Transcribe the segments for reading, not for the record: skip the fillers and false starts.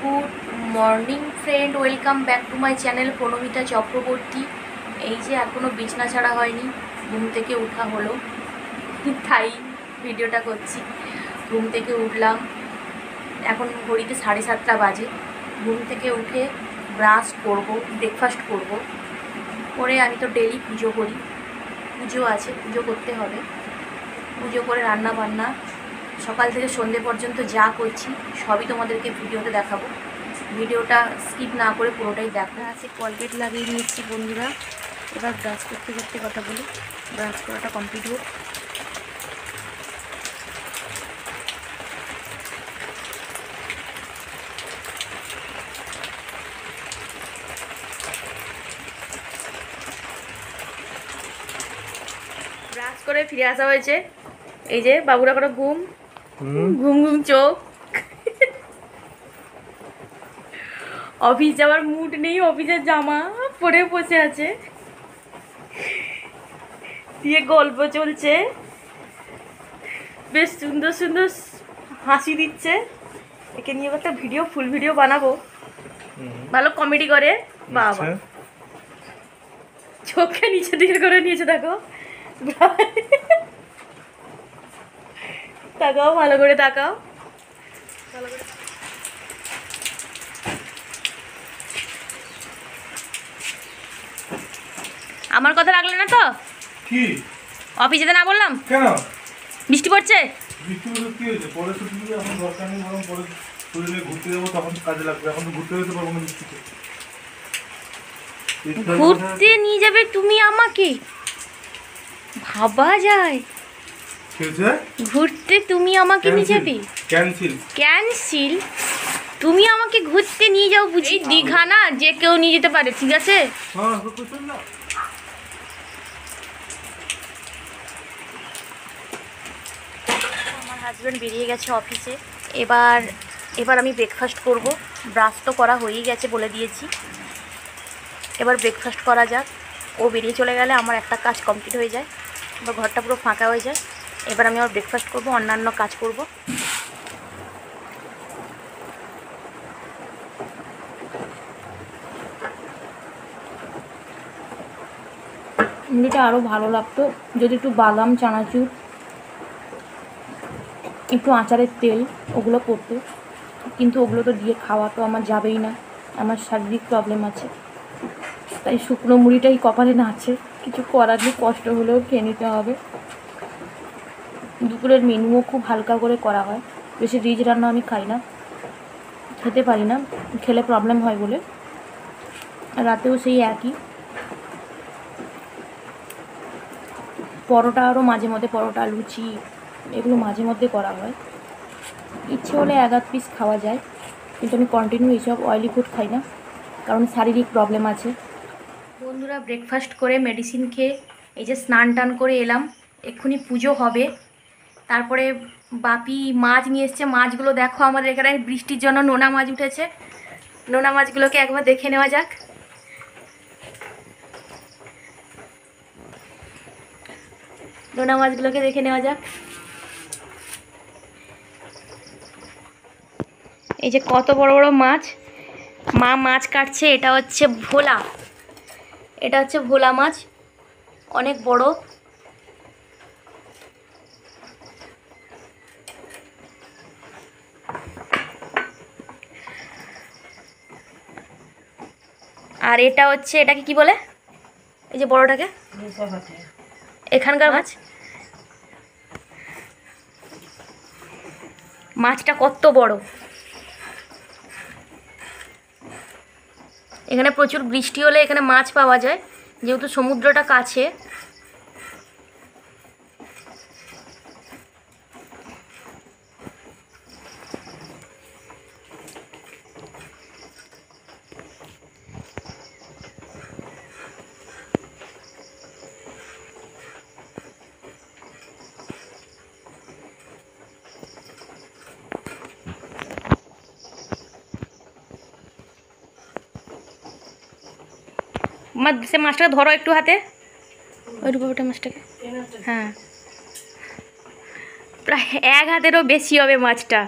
Good morning friend, welcome back to my channel Pranamita Chakraborty. এই যে এখনও বিছনা ছাড়া হয়নি, ঘুম থেকে ওঠা হলো, তাই ভিডিওটা করছি। ঘুম থেকে উঠলাম, এখন ঘড়িতে 7:30 বাজে। ঘুম থেকে উঠে ব্রাশ করব, ব্রেকফাস্ট করব, করে আমি তো ডেলি পুজো করি, পুজো আছে, পুজো করতে হবে। পুজো করে রান্না বান্না সকাল থেকে সন্ধে পর্যন্ত যা করছি সবই তোমাদেরকে ভিডিওতে দেখাবো। ভিডিওটা স্কিপ না করে পুরোটাই দেখা আছে। কলগেট লাগিয়ে নিয়েছি বন্ধুরা, এবার ব্রাশ করতে করতে কথা বলি। ব্রাশ করাটা কমপ্লিট হোক। ব্রাশ করে ফিরে আসা হয়েছে। এই যে বাবুরা করে ঘুম ঘুম ঘুম চোখ। অফিস যাওয়ার মুড নেই, অফিসের জামা পরে বসে আছে, দিয়ে গল্প চলছে, বেশ সুন্দর সুন্দর হাসি দিচ্ছে। একে নিয়ে একটা ভিডিও, ফুল ভিডিও বানাবো। ভালো কমেডি করে বাবা। চোখে নিচে দিকে করে নিয়েছে, দেখো তাকাও, ভালো করে তাকাও, ভালো করে। আমার কথা রাখলে না তো? কি অফিসে যেতে না বললাম? কেন বৃষ্টি পড়ছে। বৃষ্টি হলে কি হয়েছে? পরে ছুটি দিলে এখন দরকার নেই, বরং পরে ছুটি নিয়ে ঘুরতে যাবো, তখন কাজে লাগবে। এখন তো ঘুরতে যেতে পারবো না বৃষ্টিতে। ঘুরতে নিয়ে যাবে তুমি আমাকে? ভাবা যায়? ঘুরতে তুমি আমাকে নিয়ে যাবে? Cancel cancel? তুমি আমাকে ঘুরতে নিয়ে যাও বুঝি? দীঘা না, যে কেউ নিয়ে যেতে পারে, ঠিক আছে? হ্যাঁ চল না। আমার হাজব্যান্ড বেরিয়ে গেছে অফিসে। এবার আমি ব্রেকফাস্ট করব। ব্রাশ তো করা হয়েই গেছে, বলে দিয়েছি। এবার ব্রেকফাস্ট করা যাক। ও বেরিয়ে চলে গেলে আমার একটা কাজ কমপ্লিট হয়ে যায়, এবার ঘরটা পুরো ফাঁকা হয়ে যায়। এবার আমি আবার ব্রেকফাস্ট করব, অন্যান্য কাজ করব। মুড়িটা আরও ভালো লাগতো যদি একটু বাদাম, চানাচুর, একটু আচারের তেল ওগুলো করতো, কিন্তু ওগুলো তো দিয়ে খাওয়া তো আমার যাবেই না, আমার শারীরিক প্রবলেম আছে। তাই শুকনো মুড়িটাই কপালে নাচে, কিছু করার নেই, কষ্ট হলেও খেয়ে নিতে হবে। দুপুরের মেনুও খুব হালকা করে করা হয়, বেশি রিচ রান্না আমি খাই না, খেতে পারি না, খেলে প্রবলেম হয় বলে। রাতেও সেই একই। পরোটা আরও মাঝে মধ্যে, পরোটা, লুচি এগুলো মাঝে মধ্যে করা হয়। ইচ্ছে হলে এক আধ পিস খাওয়া যায়, কিন্তু আমি কন্টিনিউ এইসব অয়েলি ফুড খাই না, কারণ শারীরিক প্রবলেম আছে। বন্ধুরা, ব্রেকফাস্ট করে মেডিসিন খেয়ে এই যে স্নান টান করে এলাম। এক্ষুনি পুজো হবে। তারপরে বাপি মাছ নিয়ে এসছে। মাছগুলো দেখো, আমাদের এখানে বৃষ্টির জন্য নোনা মাছ উঠেছে। নোনা মাছগুলোকে একবার দেখে নেওয়া যাক। নোনা মাছগুলোকে দেখে নেওয়া যাক। এই যে কত বড় বড় মাছ, মা মাছ কাটছে। এটা হচ্ছে ভোলা, এটা হচ্ছে ভোলা মাছ, অনেক বড়। আর এটা হচ্ছে, এটাকে কি বলে, এই যে বড়টাকে? এখানকার মাছ। মাছটা কত বড়! এখানে প্রচুর বৃষ্টি হলে এখানে মাছ পাওয়া যায়, যেহেতু সমুদ্রটা কাছে। সে মাছটাকে ধরো একটু হাতে, ওই রূপটা মাছটাকে। হ্যাঁ, প্রায় এক হাতেরও বেশি হবে মাছটা।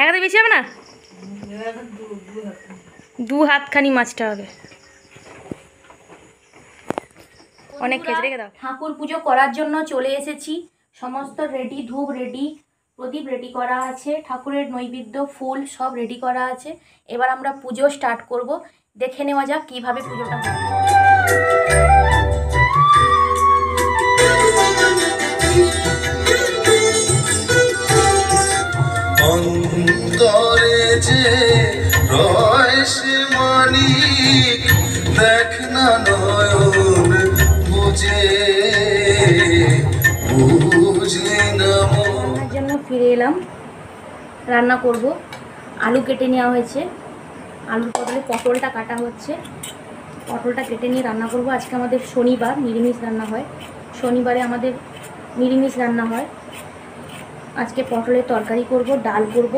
এক হাতে বেশি হবে না, 2 হাতখানি মাছটা হবে। অনেক খেতে রেখে দাও। ঠাকুর পুজো করার জন্য চলে এসেছি, সমস্ত রেডি, ধূপ রেডি, প্রদীপ রেডি করা আছে, ঠাকুরের নৈবেদ্য ফুল সব রেডি করা আছে। এবার আমরা পুজো স্টার্ট করব। দেখে নেওয়া যাক কিভাবে পুজোটা হয়। অন্তরে যে রয়েছে মানিক, দেখ না নয়ন বুঝে বুঝলি না রান্নার জন্য ফিরে এলাম, রান্না করব। আলু কেটে নেওয়া হয়েছে, আলুর বদলে পটলটা কাটা হচ্ছে। পটলটা কেটে নিয়ে রান্না করব। আজকে আমাদের শনিবার, নিরামিষ রান্না হয়। শনিবারে আমাদের নিরামিষ রান্না হয়। আজকে পটলের তরকারি করব, ডাল করব,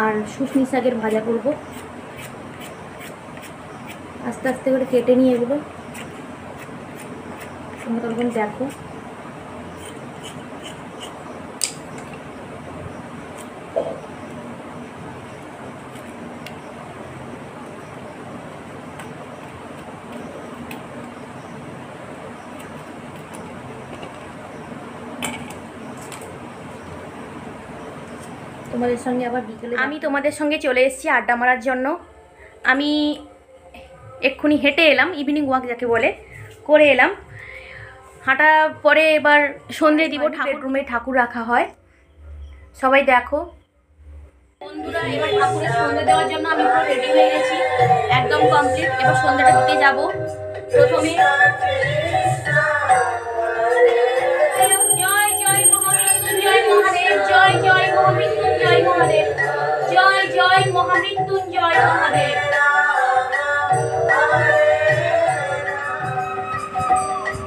আর শুশনি শাকের ভাজা করব। আস্তে আস্তে করে কেটে নিয়ে এগুলো তোমরা তখন দেখো। তোমাদের সঙ্গে আবার বিকেলে আমি তোমাদের সঙ্গে চলে এসেছি আড্ডা মারার জন্য। আমি এক্ষুনি হেঁটে এলাম, ইভিনিং ওয়াক যাকে বলে, করে এলাম। হাঁটা পরে এবার সন্ধে দিব। ঠাকুর রুমে ঠাকুর রাখা হয়, সবাই দেখো। বন্ধুরা, এবার ঠাকুরের সন্ধে দেওয়ার জন্য আমি পুরো রেডি হয়ে গেছি, একদম কমপ্লিট। এবার সন্ধ্যাটা দিতে যাব। প্রথমে জয় জয় মহামৃত্যুঞ্জয় মহাদেব, জয় জয় মহামৃত্যুঞ্জয় মহাদেব, জয় জয় মহামৃত্যুঞ্জয় মহাদেব।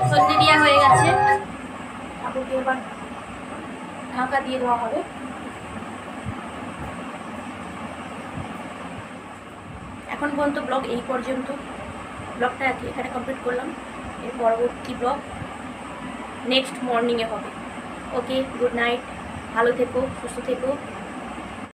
সন্ধে দেওয়া হয়ে গেছে, ঠাকুরকে এবার ঢাকা দিয়ে দেওয়া হবে। এখন পর্যন্ত ব্লগ এই পর্যন্ত, ব্লগটা এখানে কমপ্লিট করলাম। এর পরবর্তী ব্লগ নেক্সট মর্নিংয়ে হবে। ওকে, গুড নাইট, ভালো থেকো, সুস্থ থেকো।